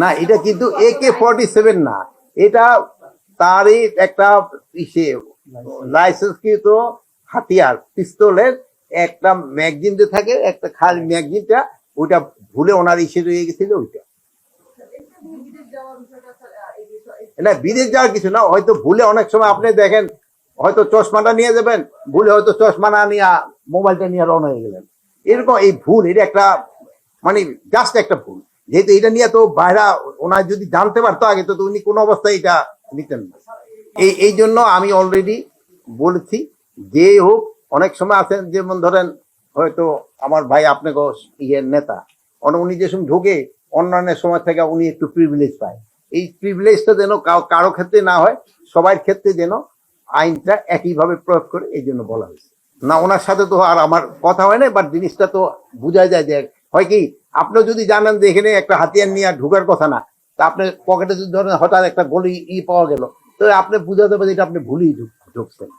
না, এটা কিন্তু AK-47 না, এটা তারই একটা ইসে লাইসেন্সকৃত হাতিয়ার পিস্তলের একটা ম্যাগজিন যে থাকে, একটা খালি ম্যাগজিনটা, ওইটা ভুলে ওনার ইসে রয়ে গেছিল ওইটা। না, বিদেশ যাওয়ার কিছু না, হয়তো ভুলে অনেক সময় আপনি দেখেন হয়তো চশমাটা নিয়ে যাবেন, ভুলে হয়তো চশমা না নিয়ে মোবাইলটা নিয়ে রওনা হয়ে গেলেন, এরকম এই ভুল, এটা একটা মানে জাস্ট একটা ভুল। যেহেতু এটা নিয়ে তো বাইরা ওনার যদি জানতে পারতো আগে, তো উনি কোনো অবস্থায় এটা নিতেন না। এই জন্য আমি অলরেডি বলেছি, যে হোক, অনেক সময় আছেন যেমন ধরেন হয়তো আমার ভাই আপনাকে ইয়ের নেতা, উনি যে সময় ঢোকে অন্যান্য সময় থেকে উনি একটু প্রিভিলেজ পায়, এই প্রিভিলেজটা যেন কারো ক্ষেত্রে না হয়, সবার ক্ষেত্রে যেন আইনটা একইভাবে প্রয়োগ করে, এই জন্য বলা হয়েছে। না, ওনার সাথে তো আর আমার কথা হয় না, বাট জিনিসটা তো বোঝা যায় যে হয় কি, আপনি যদি জানেন যে এখানে একটা হাতিয়ার নিয়ে ঢুকার কথা না, তা আপনার পকেটে যদি ধরেন হঠাৎ একটা গলি পাওয়া গেল, তো আপনি বুঝা যাবে যে এটা আপনি ভুলই ঢুকছেন।